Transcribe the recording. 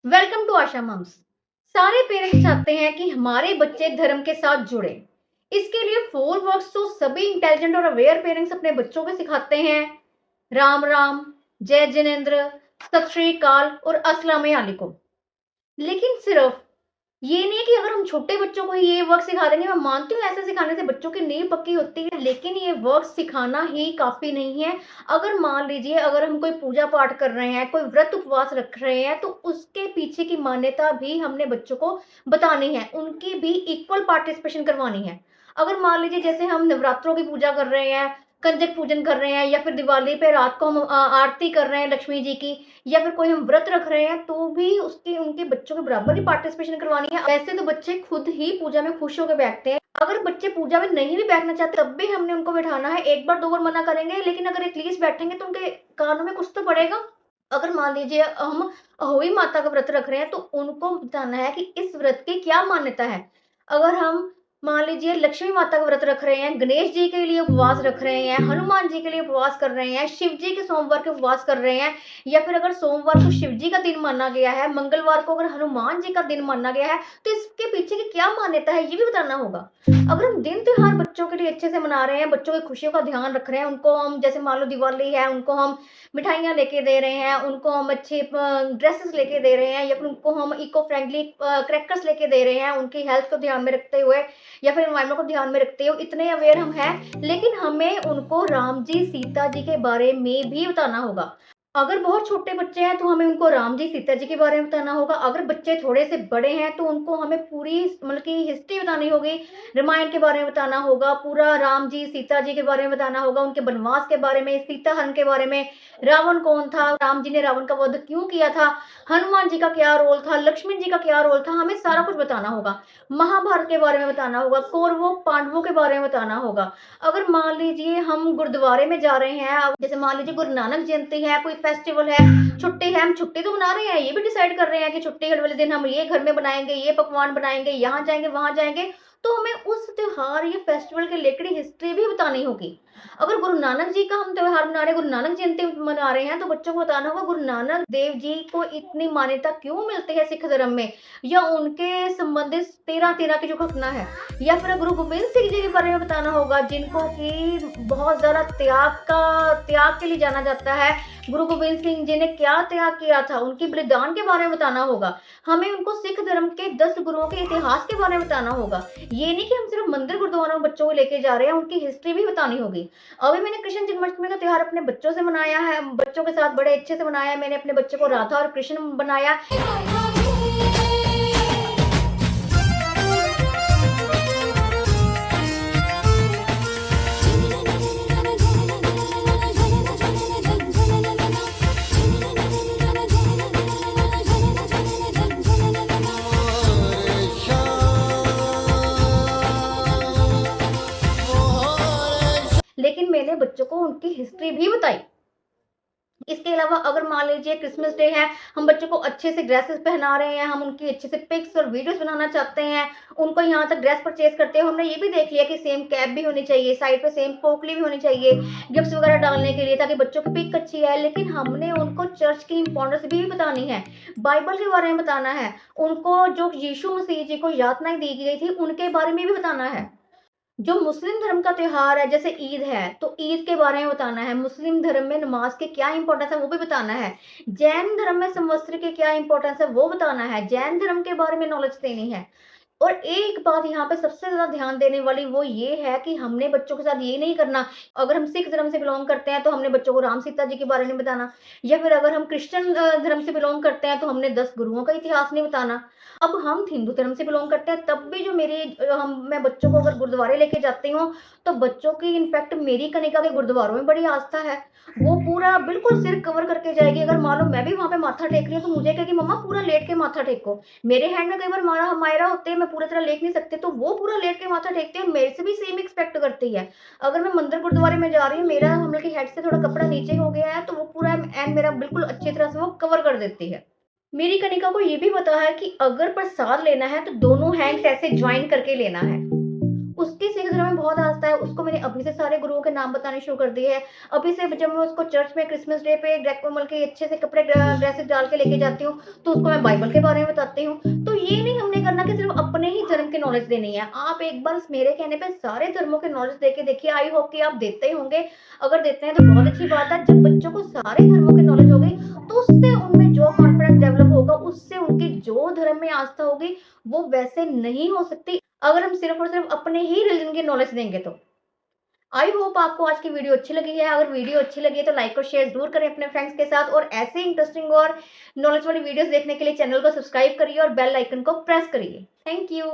Welcome to Asha mums. सारे parents चाहते हैं कि हमारे बच्चे धर्म के साथ जुड़े। इसके लिए 4 वर्क्स तो सभी इंटेलिजेंट और अवेयर पेरेंट्स अपने बच्चों को सिखाते हैं। राम राम, जय जिनेन्द्र, सत श्री अकाल और अस्सलाम वालेकुम। लेकिन सिर्फ ये नहीं है कि अगर हम छोटे बच्चों को ये वर्क सिखा देंगे। मैं मानती हूँ ऐसे सिखाने से बच्चों की नींव पक्की होती है, लेकिन ये वर्क सिखाना ही काफी नहीं है। अगर मान लीजिए अगर हम कोई पूजा पाठ कर रहे हैं, कोई व्रत उपवास रख रहे हैं, तो उसके पीछे की मान्यता भी हमने बच्चों को बतानी है, उनकी भी इक्वल पार्टिसिपेशन करवानी है। अगर मान लीजिए जैसे हम नवरात्रों की पूजा कर रहे हैं, कंजक पूजन कर रहे हैं, या फिर दिवाली पे रात को हम आरती कर रहे हैं लक्ष्मी जी की, या फिर कोई हम व्रत रख रहे हैं, तो भी उसकी उनके बच्चों के बराबर ही पार्टिसिपेशन करवानी है। वैसे तो बच्चे खुद ही पूजा में खुश होकर बैठते हैं। अगर बच्चे पूजा में नहीं भी बैठना चाहते तब भी हमने उनको बैठाना है। एक बार 2 बार मना करेंगे, लेकिन अगर एटलीस्ट बैठेंगे तो उनके कानों में कुछ तो पड़ेगा। अगर मान लीजिए हम अहोई माता का व्रत रख रहे हैं, तो उनको बताना है कि इस व्रत की क्या मान्यता है। अगर हम मान लीजिए लक्ष्मी माता का व्रत रख रहे हैं, गणेश जी के लिए उपवास रख रहे हैं, हनुमान जी के लिए उपवास कर रहे हैं, शिव जी के सोमवार के उपवास कर रहे हैं, या फिर अगर सोमवार को शिव जी का दिन माना गया है, मंगलवार को अगर हनुमान जी का दिन माना गया है, तो इसके पीछे की क्या मान्यता है ये भी बताना होगा। अगर हम दिन त्योहार बच्चों के लिए अच्छे से मना रहे हैं, बच्चों की खुशियों का ध्यान रख रहे हैं, उनको हम जैसे मान लो दिवाली है, उनको हम मिठाइयाँ लेके दे रहे हैं, उनको हम अच्छे ड्रेसेस लेके दे रहे हैं, या फिर उनको हम इको फ्रेंडली क्रैकर्स लेके दे रहे हैं, उनकी हेल्थ को ध्यान में रखते हुए, या फिर एनवायरनमेंट को ध्यान में रखते हुए, इतने अवेयर हम हैं। लेकिन हमें उनको राम जी सीता जी के बारे में भी बताना होगा। अगर बहुत छोटे बच्चे हैं तो हमें उनको राम जी सीता जी के बारे में बताना होगा। अगर बच्चे थोड़े से बड़े हैं तो उनको हमें पूरी मतलब की हिस्ट्री बतानी होगी, रामायण के बारे में बताना होगा, पूरा राम जी सीता जी के बारे में बताना होगा, उनके वनवास के बारे में, सीता हरण के बारे में, रावण कौन था, राम जी ने रावण का वध क्यों किया था, हनुमान जी का क्या रोल था, लक्ष्मण जी का क्या रोल था, हमें सारा कुछ बताना होगा। महाभारत के बारे में बताना होगा, कौरवों पांडवों के बारे में बताना होगा। अगर मान लीजिए हम गुरुद्वारे में जा रहे हैं, जैसे मान लीजिए गुरु नानक जयंती है, कोई फेस्टिवल है, छुट्टी है, हम छुट्टी तो मना रहे हैं, ये भी डिसाइड कर रहे हैं कि छुट्टी वाले दिन हम ये घर में बनाएंगे, ये पकवान बनाएंगे, यहाँ जाएंगे वहां जाएंगे, तो हमें उस त्योहार या फेस्टिवल के रिलेटेड हिस्ट्री भी बतानी होगी। अगर गुरु नानक जी का हम त्योहार मना रहे हैं, गुरु नानक जयंती मना रहे हैं, तो बच्चों को बताना होगा गुरु नानक देव जी को इतनी मान्यता क्यों मिलती है सिख धर्म में, या उनके संबंधित 13 की जो घटना है। या फिर गुरु गोविंद सिंह जी के बारे में बताना होगा, जिनको कि बहुत ज्यादा त्याग के लिए जाना जाता है। गुरु गोविंद सिंह जी ने क्या त्याग किया था, उनकी बलिदान के बारे में बताना होगा। हमें उनको सिख धर्म के 10 गुरुओं के इतिहास के बारे में बताना होगा। ये नहीं कि हम सिर्फ मंदिर गुरुद्वारों में बच्चों को लेके जा रहे हैं, उनकी हिस्ट्री भी बतानी होगी। अभी मैंने कृष्ण जन्माष्टमी का त्योहार अपने बच्चों से मनाया है, बच्चों के साथ बड़े अच्छे से मनाया है। मैंने अपने बच्चों को राधा और कृष्ण बनाया। लेकिन मैंने बच्चों को उनकी हिस्ट्री भी बताई। इसके अलावा अगर मान लीजिए क्रिसमस डे है, हम बच्चों को अच्छे से ड्रेसेस पहना रहे हैं, हम उनकी अच्छे से पिक्स और वीडियोस बनाना चाहते हैं, उनको यहाँ तक ड्रेस परचेज करते हैं, हमने ये भी देख लिया कि सेम कैप भी होनी चाहिए, साइड पे सेम पोटली भी होनी चाहिए गिफ्ट्स वगैरह डालने के लिए, ताकि बच्चों की पिक अच्छी है। लेकिन हमने उनको चर्च की इंपॉर्टेंस भी बतानी है, बाइबल के बारे में बताना है, उनको जो यीशु मसीह जी को यातनाएं दी गई थी उनके बारे में भी बताना है। जो मुस्लिम धर्म का त्योहार है जैसे ईद है, तो ईद के बारे में बताना है, मुस्लिम धर्म में नमाज के क्या इंपॉर्टेंस है वो भी बताना है, जैन धर्म में संवत्सर के क्या इंपॉर्टेंस है वो बताना है, जैन धर्म के बारे में नॉलेज देनी है। और एक बात यहाँ पे सबसे ज्यादा ध्यान देने वाली वो ये है कि हमने बच्चों के साथ ये नहीं करना, अगर हम सिख धर्म से बिलोंग करते हैं तो हमने बच्चों को राम सीता जी के बारे में बताना, या फिर अगर हम क्रिश्चियन धर्म से बिलोंग करते हैं तो हमने 10 गुरुओं का इतिहास नहीं बताना। अब हम हिंदू धर्म से बिलोंग करते हैं, तब भी जो मैं बच्चों को अगर गुरुद्वारे लेके जाती हूँ, तो बच्चों की इनफैक्ट मेरी कनिका के गुरुद्वारों में बड़ी आस्था है। वो पूरा बिल्कुल सिर कवर करके जाएगी। अगर मान लो मैं भी वहां पे माथा टेक रही हूँ, तो मुझे कहेगी मम्मा पूरा लेट के माथा टेको। मेरे हैंड में कई बार मायरा होते हैं, मैं पूरी तरह लेट नहीं सकती, तो वो पूरा लेट के माथा टेकती है और मेरे से भी सेम एक्सपेक्ट करती है। अगर मैं मंदिर गुरुद्वारे में जा रही हूँ, मेरा हम लोग की हेड से थोड़ा कपड़ा नीचे हो गया है, तो वो पूरा एंड मेरा बिल्कुल अच्छी तरह से वो कवर कर देती है। मेरी कनिका को ये भी पता है कि अगर प्रसाद लेना है तो दोनों हैंड्स ऐसे ज्वाइन करके लेना है। उसकी सिख धर्म में बहुत आस्था है, उसको मैंने अभी से सारे गुरुओं के नाम बताने शुरू कर दिए हैं। अभी से जब मैं उसको चर्च में क्रिसमस डे पे डेकोमल के अच्छे से कपड़े ड्रेसेस डाल के लेके जाती हूँ, तो उसको मैं बाइबल के बारे में बताती हूँ। तो ये नहीं हमने करना कि सिर्फ अपने ही धर्म की नॉलेज देनी है। आप एक बार मेरे कहने पे सारे धर्मों की नॉलेज दे के देखिए, आई होप कि आप देते ही होंगे। अगर देते हैं तो बहुत अच्छी बात है। जब बच्चों को सारे धर्मों की नॉलेज होगी, तो उससे उनमें जो कॉन्फिडेंस डेवलप होगा, उससे उनकी जो धर्म में आस्था होगी, वो वैसे नहीं हो सकती अगर हम सिर्फ और सिर्फ अपने ही रिलीजन की नॉलेज देंगे तो। आई होप आपको आज की वीडियो अच्छी लगी है। अगर वीडियो अच्छी लगी है तो लाइक और शेयर जरूर करें अपने फ्रेंड्स के साथ, और ऐसे इंटरेस्टिंग और नॉलेज वाली वीडियोस देखने के लिए चैनल को सब्सक्राइब करिए और बेल आइकन को प्रेस करिए। Thank you.